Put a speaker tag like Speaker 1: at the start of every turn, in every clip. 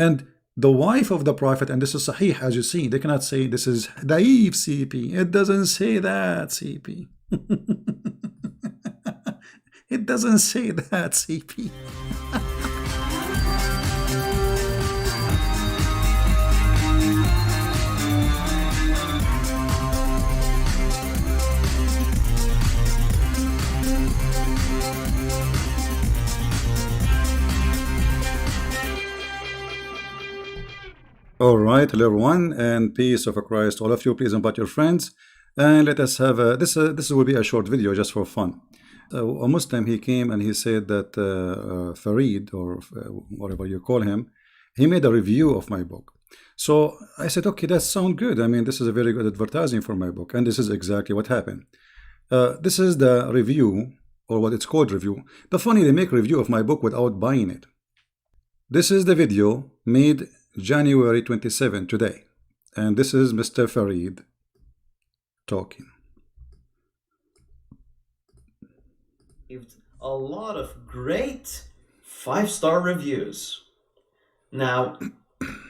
Speaker 1: And the wife of the Prophet, and this is Sahih, as you see, they cannot say this is Daif CP. It doesn't say that, CP. It doesn't say that, CP. All right, hello everyone, and peace of Christ, all of you. Please invite your friends, and let us have this will be a short video just for fun. A Muslim, he came and he said that Farid, or whatever you call him, he made a review of my book. So I said, okay, that sounds good. I mean, this is a very good advertising for my book, and this is exactly what happened. This is the review, or what it's called review. The funny, they make a review of my book without buying it. This is the video made January 27, today, and this is Mr. Farid talking.
Speaker 2: A lot of great 5-star reviews. Now,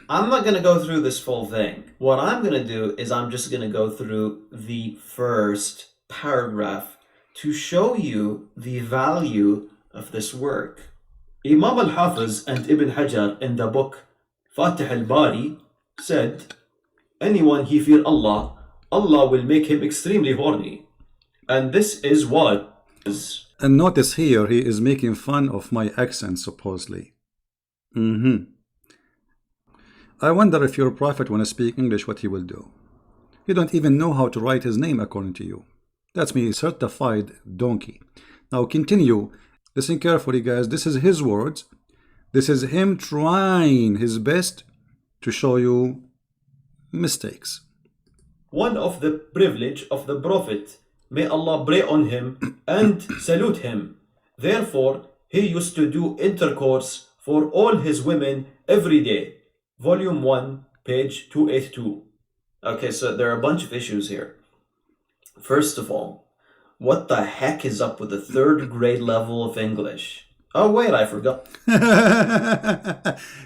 Speaker 2: I'm not going to go through this full thing. What I'm going to do is I'm just going to go through the first paragraph to show you the value of this work. Imam al-Hafiz and Ibn Hajar in the book Fatih al-Bari said, anyone he fear Allah, Allah will make him extremely horny. And this is what is.
Speaker 1: And notice here, he is making fun of my accent, supposedly. I wonder if your prophet, when I speak English, what he will do. You don't even know how to write his name according to you. That's me, certified donkey. Now continue. Listen carefully, guys. This is his words. This is him trying his best to show you mistakes.
Speaker 2: One of the privilege of the Prophet, may Allah pray on him and salute him. Therefore, he used to do intercourse for all his women every day. Volume 1, page 282. Okay, so there are a bunch of issues here. First of all, what the heck is up with the 3rd grade level of English? Oh, wait, I forgot.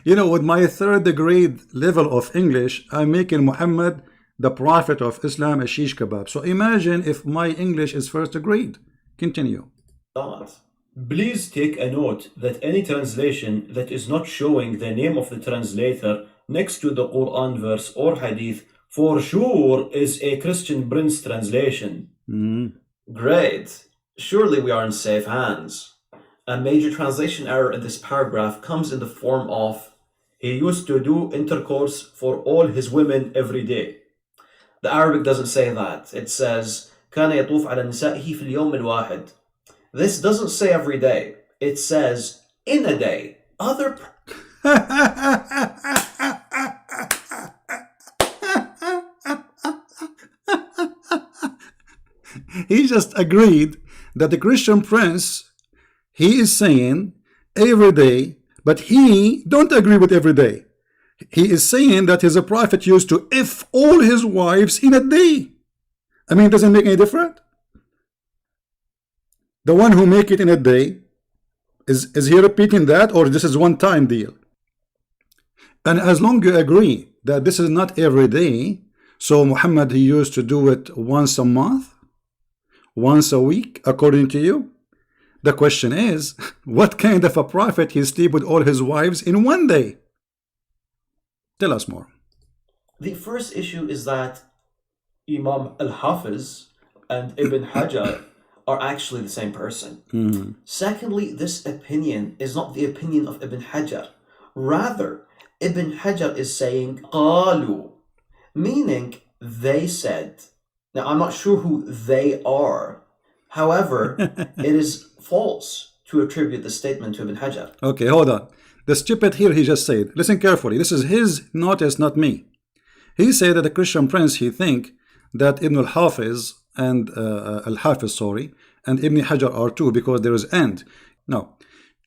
Speaker 1: You know, with my 3rd grade level of English, I'm making Muhammad, the Prophet of Islam, a shish kebab. So imagine if my English is 1st grade. Continue.
Speaker 2: Please take a note that any translation that is not showing the name of the translator next to the Quran verse or hadith for sure is a Christian Prince translation. Great. Surely we are in safe hands. A major translation error in this paragraph comes in the form of, he used to do intercourse for all his women every day. The Arabic doesn't say that. It says, كان يطوف على نسائه في اليوم الواحد. This doesn't say every day. It says, in a day. Other...
Speaker 1: He just agreed that the Christian Prince, he is saying every day, but he don't agree with every day. He is saying that his prophet used to F all his wives in a day. I mean, it doesn't make any difference. The one who make it in a day, is he repeating that, or this is one-time deal? And as long as you agree that this is not every day, so Muhammad, he used to do it once a month, once a week, according to you. The question is, what kind of a prophet he sleep with all his wives in one day? Tell us more.
Speaker 2: The first issue is that Imam al-Hafiz and Ibn Hajar are actually the same person. Secondly, this opinion is not the opinion of Ibn Hajar. Rather, Ibn Hajar is saying قالوا, meaning they said. Now, I'm not sure who they are. However, it is false to attribute the statement to Ibn Hajar.
Speaker 1: Okay, hold on. The stupid here, he just said, listen carefully. This is his notice, not me. He said that the Christian Prince, he think that Ibn al-Hafiz and and Ibn Hajar are two because there is and. Now,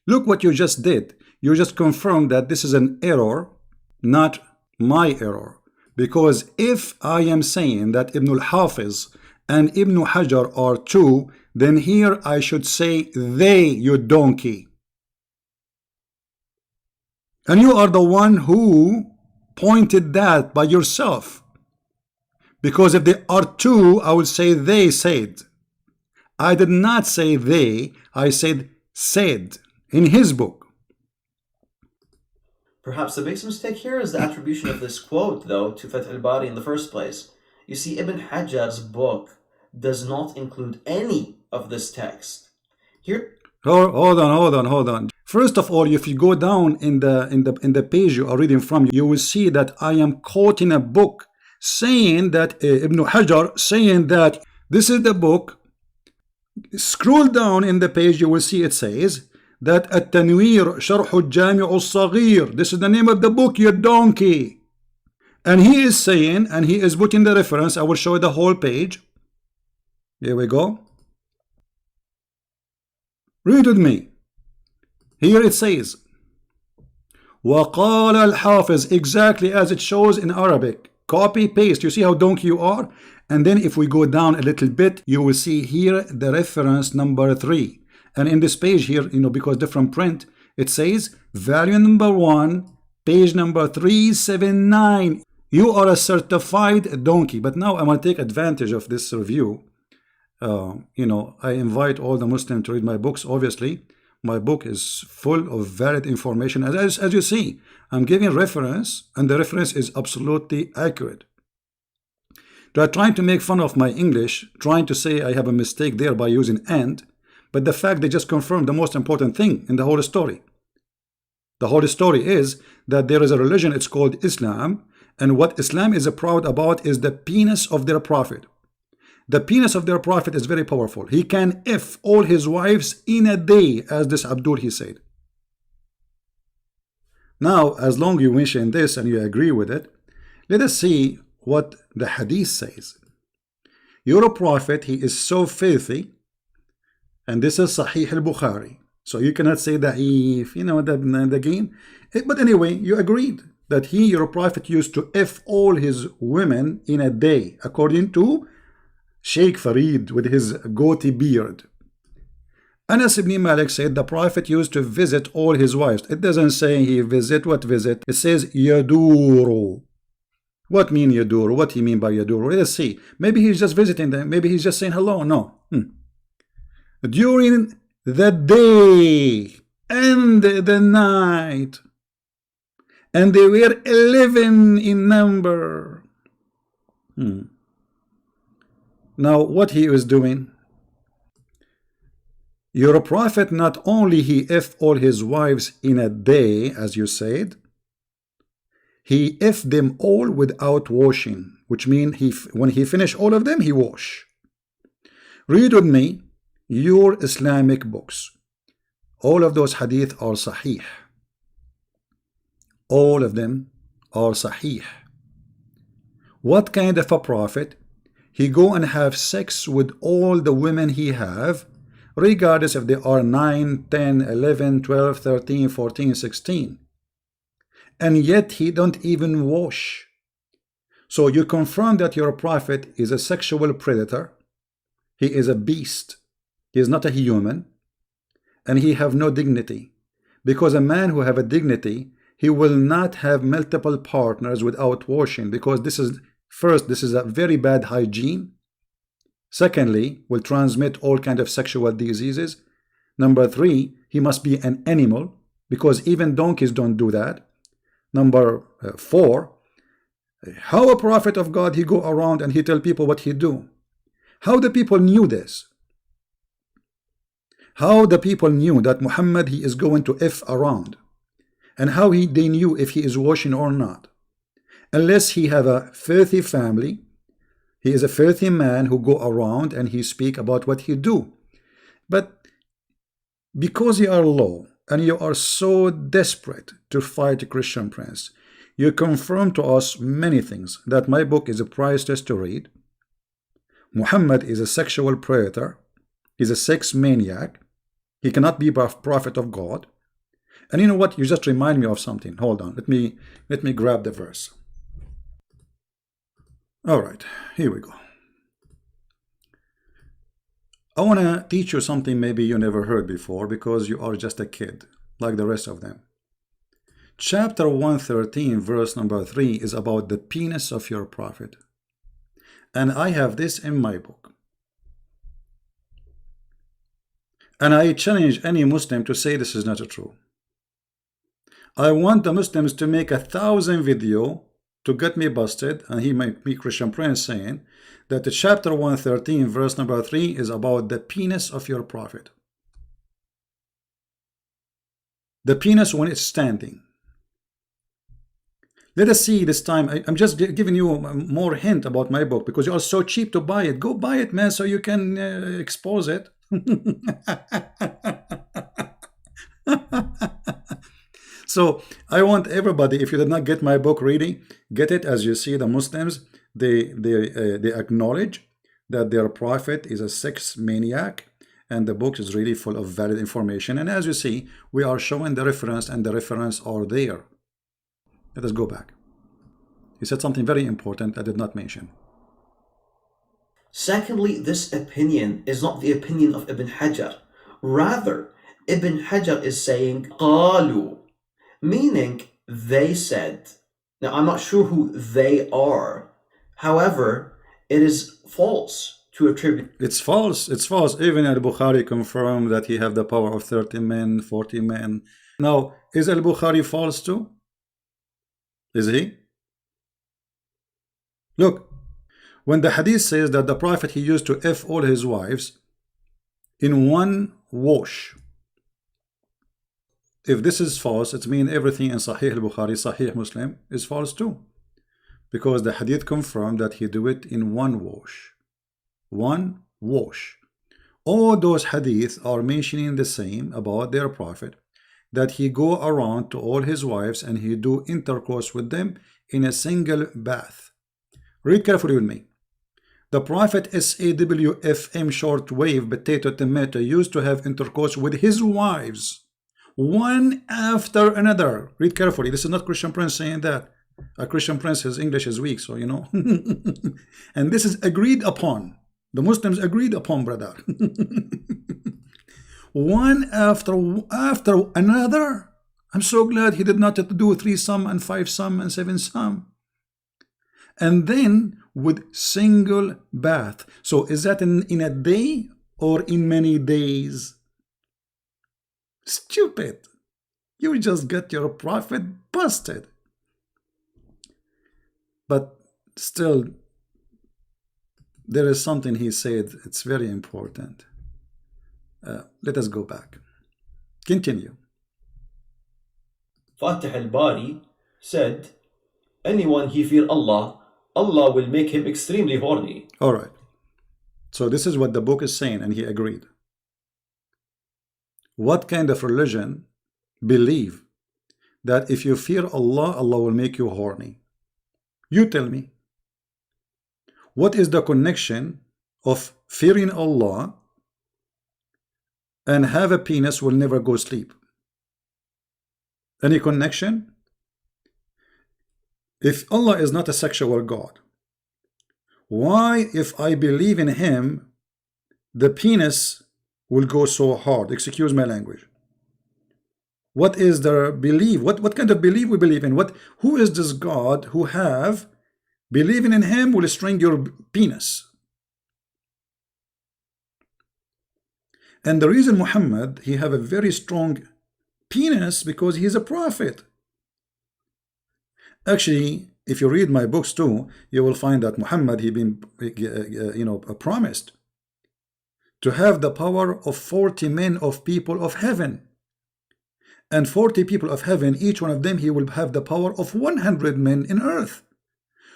Speaker 1: look what you just did. You just confirmed that this is an error, not my error. Because if I am saying that Ibn al-Hafiz and Ibn Hajar are two, then here I should say they, you donkey. And you are the one who pointed that by yourself. Because if there are two, I will say they said. I did not say they, I said in his book.
Speaker 3: Perhaps the biggest mistake here is the attribution of this quote, though, to Fath al-Bari in the first place. You see, Ibn Hajar's book does not include any of this text. Here,
Speaker 1: Hold on. First of all, if you go down in the page you are reading from, you will see that I am quoting a book saying that Ibn Hajar saying that this is the book. Scroll down in the page, you will see it says that At-Tanwir Sharh al-Jami' al-Saghir. This is the name of the book, you donkey. And he is saying, and he is putting the reference. I will show you the whole page. Here we go. Read with me. Here it says, وَقَالَ الْحَافِظ, exactly as it shows in Arabic. Copy, paste. You see how donkey you are? And then if we go down a little bit, you will see here the reference number 3. And in this page here, because different print, it says volume number 1, page number 379. You are a certified donkey. But now I'm going to take advantage of this review. I invite all the Muslims to read my books. Obviously, my book is full of valid information. As you see, I'm giving reference, and the reference is absolutely accurate. They are trying to make fun of my English, trying to say I have a mistake there by using and, but the fact they just confirmed the most important thing in the whole story. The whole story is that there is a religion, it's called Islam, and what Islam is proud about is the penis of their prophet. The penis of their prophet is very powerful. He can F all his wives in a day, as this Abdul he said. Now, as long you mention this and you agree with it, let us see what the hadith says. Your prophet, he is so filthy, and this is Sahih al-Bukhari. So you cannot say da'if, the game. But anyway, you agreed that your prophet used to F all his women in a day, according to Sheikh Farid with his goatee beard. Anas ibn Malik said the prophet used to visit all his wives. It doesn't say he visit. What visit? It says yaduru. What mean yaduru? What he mean by yaduru? Let's see. Maybe he's just visiting them. Maybe he's just saying hello. No. During the day and the night. And they were 11 in number. Now, what he is doing? Your prophet, not only he F all his wives in a day, as you said, he F them all without washing, which means when he finish all of them, he wash. Read with me your Islamic books. All of those hadith are sahih. All of them are sahih. What kind of a prophet? He go and have sex with all the women he have, regardless if they are 9, 10, 11, 12, 13, 14, 16. And yet he don't even wash. So you confirm that your prophet is a sexual predator. He is a beast. He is not a human. And he have no dignity. Because a man who have a dignity, he will not have multiple partners without washing, because this is a very bad hygiene. Secondly, will transmit all kind of sexual diseases. Number 3, he must be an animal, because even donkeys don't do that. Number 4, how a prophet of God he go around and he tell people what he do? How the people knew this? How the people knew that Muhammad he is going to F around? And how they knew if he is washing or not? Unless he have a filthy family, he is a filthy man who go around and he speak about what he do. But because you are low and you are so desperate to fight a Christian prince, you confirm to us many things, that my book is a priceless to read. Muhammad is a sexual predator. He's a sex maniac. He cannot be a prophet of God. And you know what? You just remind me of something. Hold on. Let me grab the verse. All right, here we go. I want to teach you something maybe you never heard before, because you are just a kid like the rest of them. Chapter 113, verse number 3 is about the penis of your prophet. And I have this in my book. And I challenge any Muslim to say this is not true. I want the Muslims to make 1,000 videos to get me busted, and he might be Christian Prince saying that the chapter 113, verse number 3 is about the penis of your prophet. The penis when it's standing. Let us see this time. I'm just giving you more hint about my book because you are so cheap to buy it. Go buy it, man, so you can expose it. So I want everybody, if you did not get my book ready, get it. As you see, the Muslims, they acknowledge that their prophet is a sex maniac, and the book is really full of valid information. And as you see, we are showing the reference, and the reference are there. Let us go back. He said something very important I did not mention.
Speaker 3: Secondly, this opinion is not the opinion of Ibn Hajar. Rather, Ibn Hajar is saying قالوا, meaning they said. Now, I'm not sure who they are. However, it is false to attribute.
Speaker 1: It's false. It's false. Even Al-Bukhari confirmed that he have the power of 30 men, 40 men. Now, is Al-Bukhari false too? Is he? Look, when the hadith says that the prophet, he used to F all his wives in one wash. If this is false, it means everything in Sahih al-Bukhari, Sahih Muslim is false too. Because the hadith confirmed that he do it in one wash. One wash. All those hadiths are mentioning the same about their prophet, that he go around to all his wives and he do intercourse with them in a single bath. Read carefully with me. The prophet SAWFM shortwave potato tomato used to have intercourse with his wives, one after another. Read carefully. This is not Christian Prince saying that. A Christian Prince, his English is weak, so you know. And this is agreed upon. The Muslims agreed upon, brother. One after another. I'm so glad he did not have to do 3 some and 5 some and 7 some. And then with single bath. So is that in a day or in many days? Stupid. You just get your prophet busted. But still, there is something he said. It's very important. Let us go back. Continue.
Speaker 2: Fatih al-Bari said, anyone he fear Allah, Allah will make him extremely horny.
Speaker 1: All right. So this is what the book is saying, and he agreed. What kind of religion believe that if you fear Allah, Allah will make you horny? You tell me. What is the connection of fearing Allah and have a penis will never go sleep? Any connection? If Allah is not a sexual God, why, if I believe in him, the penis will go so hard? Excuse my language. What is the belief? What kind of belief we believe in? Who is this God who have believing in him will string your penis? And the reason Muhammad, he have a very strong penis because he is a prophet. Actually, if you read my books too, you will find that Muhammad, he been promised to have the power of 40 men of people of heaven. And 40 people of heaven, each one of them, he will have the power of 100 men in earth.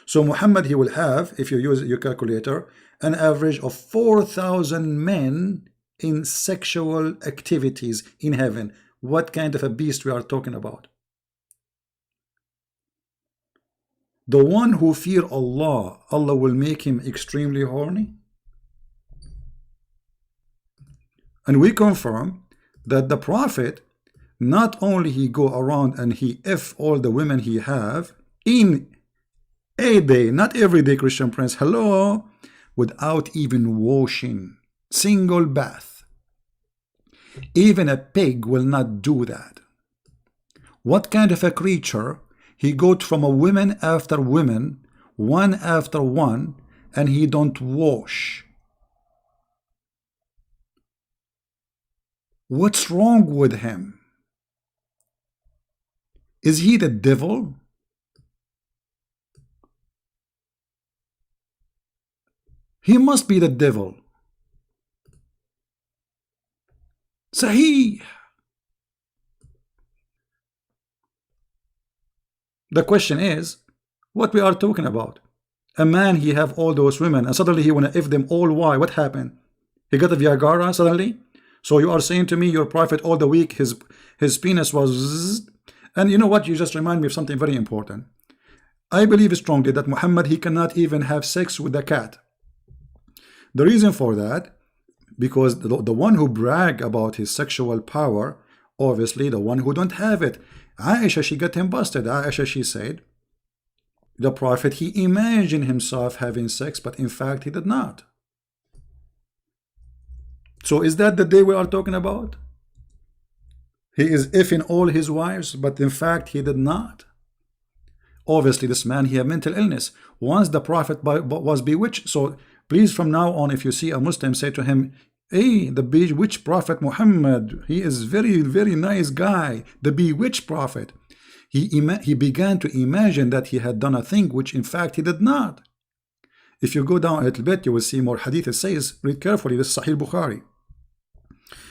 Speaker 1: So Muhammad, he will have, if you use your calculator, an average of 4,000 men in sexual activities in heaven. What kind of a beast we are talking about? The one who fear Allah, Allah will make him extremely horny. And we confirm that the prophet, not only he go around and he F all the women he have in a day, not every day, Christian Prince, hello, without even washing, single bath. Even a pig will not do that. What kind of a creature? He got from a woman after woman, one after one, and he don't wash. What's wrong with him? Is he the devil? He must be the devil. Sahih. The question is, what we are talking about? A man, he have all those women, and suddenly he wanna F them all. Why? What happened? He got a Viagra suddenly? So you are saying to me your prophet all the week, his penis was zzz. And you know what? You just remind me of something very important. I believe strongly that Muhammad, he cannot even have sex with a cat. The reason for that, because the one who brag about his sexual power, obviously the one who don't have it. Aisha, she got him busted. Aisha, she said, the prophet, he imagined himself having sex, but in fact he did not. So is that the day we are talking about? He is effing all his wives, but in fact he did not. Obviously this man, he had mental illness. Once the prophet was bewitched. So please, from now on, if you see a Muslim, say to him, hey, the bewitched prophet Muhammad, he is very, very nice guy. The bewitched prophet. He began to imagine that he had done a thing which in fact he did not. If you go down a little bit, you will see more hadith. It says, read carefully, this is Sahih Bukhari.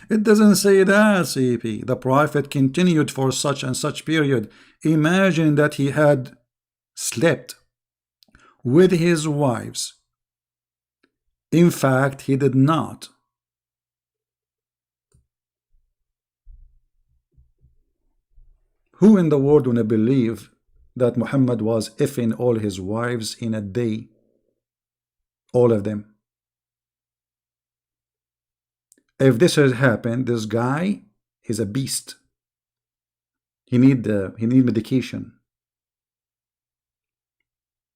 Speaker 1: It doesn't say that, CP. The prophet continued for such and such period. Imagine that he had slept with his wives. In fact, he did not. Who in the world would believe that Muhammad was effing all his wives in a day? All of them. If this has happened, this guy is a beast. He need medication.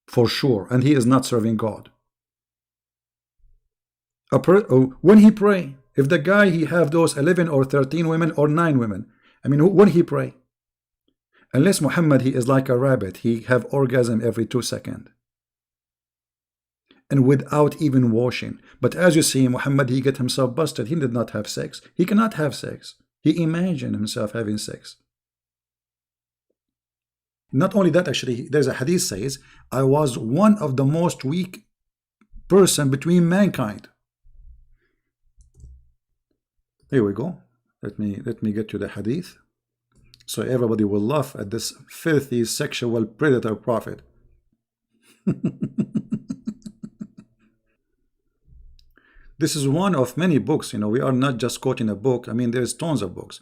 Speaker 1: For sure. And he is not serving God. When he pray, if the guy, he have those 11 or 13 women or 9 women, I mean, when he pray, unless Muhammad, he is like a rabbit, he have orgasm every 2 seconds. And without even washing. But as you see, Muhammad, he get himself busted. He did not have sex. He cannot have sex. He imagined himself having sex. Not only that, actually, there's a hadith says, I was one of the most weak person between mankind. Here we go. Let me get to the hadith, so everybody will laugh at this filthy sexual predator prophet. This is one of many books. You know, we are not just quoting a book. I mean, there's tons of books,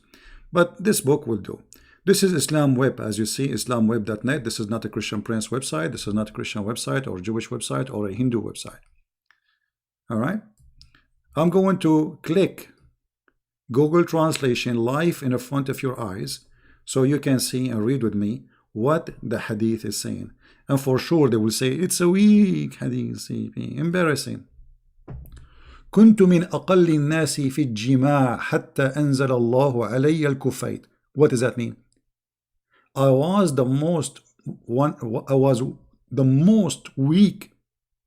Speaker 1: but this book will do. This is Islam Web, as you see, islamweb.net. This is not a Christian Prince website. This is not a Christian website or Jewish website or a Hindu website. All right. I'm going to click Google Translation live in front of your eyes so you can see and read with me what the hadith is saying. And for sure they will say it's a weak hadith, embarrassing. كنت من أقل الناس في الجماع حتى أنزل الله علي الكفيت. What does that mean? I was the most weak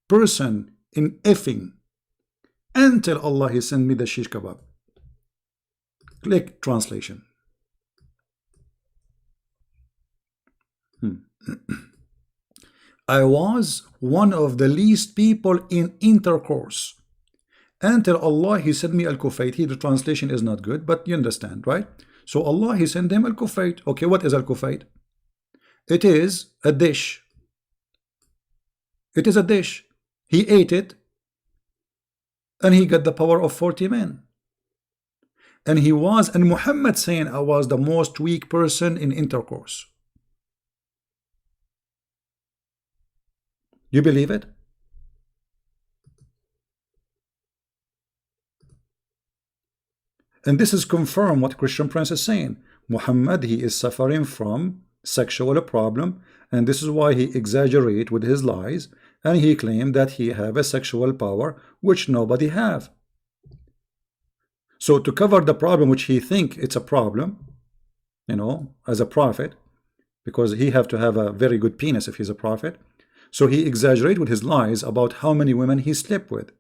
Speaker 1: person in effing until Allah, he sent me the shish kebab. Click translation. I was one of the least people in intercourse until Allah, he sent me al-kufayt. Here the translation is not good, but you understand, right? So Allah, he sent him al-kufayt. Okay, what is al-kufayt? It is a dish. It is a dish. He ate it and he got the power of 40 men. And Muhammad saying, I was the most weak person in intercourse. You believe it? And this is confirmed what Christian Prince is saying. Muhammad, he is suffering from sexual problem, and this is why he exaggerate with his lies, and he claimed that he have a sexual power which nobody have. So to cover the problem which he think it's a problem, as a prophet, because he have to have a very good penis if he's a prophet. So he exaggerated with his lies about how many women he slept with.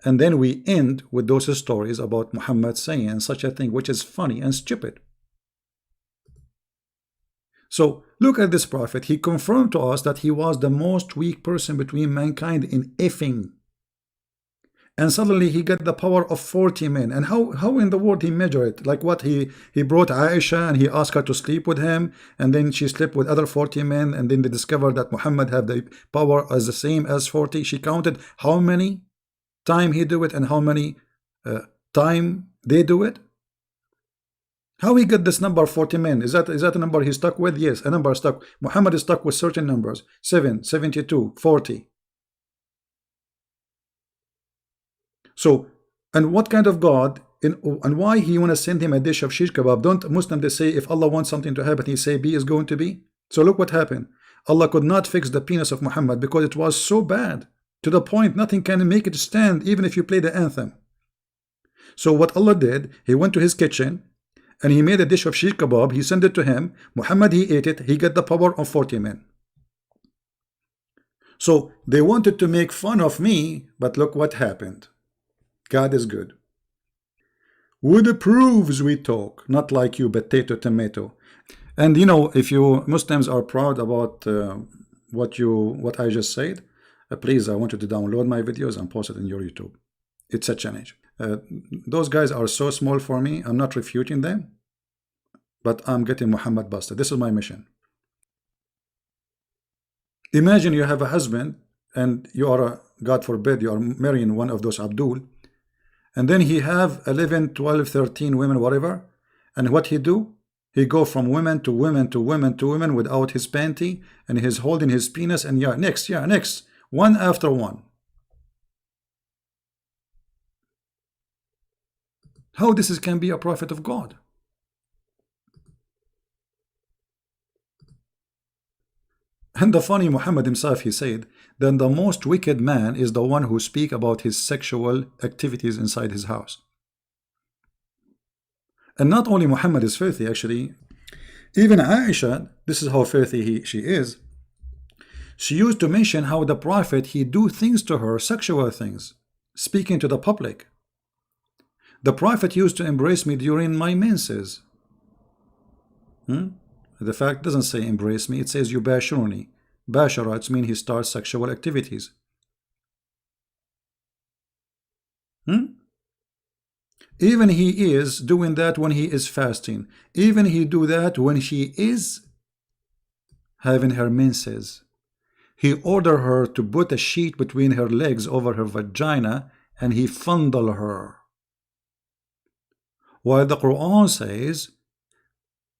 Speaker 1: And then we end with those stories about Muhammad saying such a thing, which is funny and stupid. So look at this prophet. He confirmed to us that he was the most weak person between mankind in effing. And suddenly he got the power of 40 men. And how in the world he measured it? Like what? He brought Aisha and he asked her to sleep with him, and then she slept with other 40 men, and then they discovered that Muhammad had the power as the same as 40. She counted how many time he do it and how many time they do it. How he got this number 40 men? Is that a number he stuck with? Yes, a number stuck. Muhammad is stuck with certain numbers: 7, 72, 40. So, and what kind of God, and why he want to send him a dish of shish kebab? Don't Muslims, they say if Allah wants something to happen, he say B is going to be? So look what happened. Allah could not fix the penis of Muhammad because it was so bad, to the point nothing can make it stand, even if you play the anthem. So what Allah did, he went to his kitchen and he made a dish of shish kebab. He sent it to him. Muhammad, he ate it. He got the power of 40 men. So they wanted to make fun of me, but look what happened. God is good. With proofs we talk, not like you potato tomato. And if you Muslims are proud about what I just said, please, I want you to download my videos and post it in your YouTube. It's a challenge. Those guys are so small for me. I'm not refuting them, but I'm getting Muhammad busted. This is my mission. Imagine you have a husband and you are, God forbid, you are marrying one of those Abdul, and then he have 11, 12, 13 women, whatever. And what he do? He go from women to women to women to women without his panty, and he's holding his penis, and next, one after one. How this can be a prophet of God? And the funny, Muhammad himself, he said, then the most wicked man is the one who speak about his sexual activities inside his house. And not only Muhammad is filthy, actually, even Aisha, this is how filthy she is. She used to mention how the prophet, he do things to her, sexual things, speaking to the public. The prophet used to embrace me during my menses. The fact doesn't say embrace me, it says yubashiruni. Bashara, it means he starts sexual activities. Even he is doing that when he is fasting. Even he do that when she is having her menses. He ordered her to put a sheet between her legs over her vagina, and he fondle her. While the Quran says,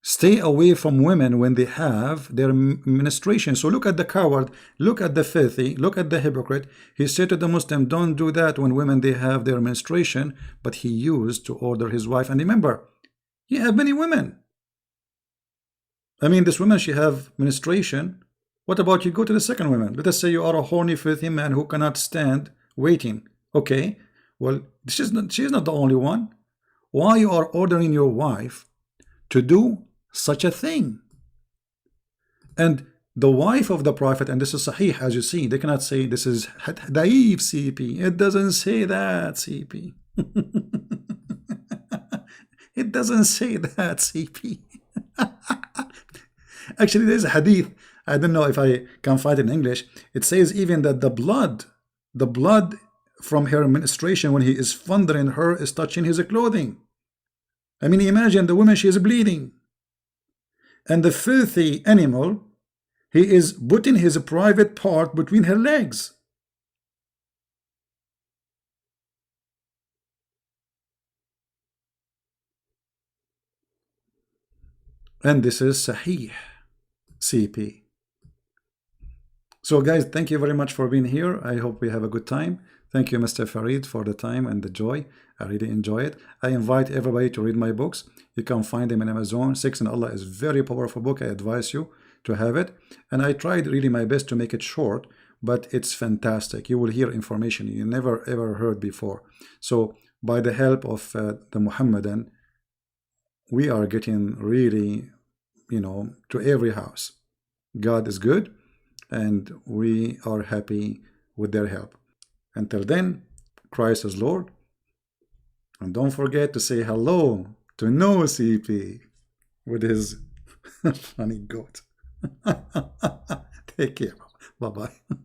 Speaker 1: stay away from women when they have their menstruation. So look at the coward, look at the filthy, look at the hypocrite. He said to the Muslim, don't do that when women they have their menstruation, but he used to order his wife. And remember, he had many women. I mean, this woman, she have menstruation. What about you go to the second woman? Let us say you are a horny, filthy man who cannot stand waiting. Okay, well, she's not the only one. Why you are ordering your wife to do such a thing? And the wife of the prophet, and this is sahih, as you see, they cannot say this is daif CP. It doesn't say that CP. It doesn't say that CP. Actually, there's a hadith, I don't know if I can find it in English. It says even that the blood from her menstruation when he is fondling her is touching his clothing. I mean, imagine the woman, she is bleeding. And the filthy animal, he is putting his private part between her legs. And this is Sahih CP. So guys, thank you very much for being here. I hope we have a good time. Thank you, Mr. Farid, for the time and the joy. I really enjoy it. I invite everybody to read my books. You can find them in Amazon. Six in Allah is a very powerful book. I advise you to have it. And I tried really my best to make it short, but it's fantastic. You will hear information you never ever heard before. So by the help of the Muhammadan we are getting really, to every house. God is good, and we are happy with their help. Until then, Christ is Lord. And don't forget to say hello to no CP with his funny goat. Take care. Bye bye.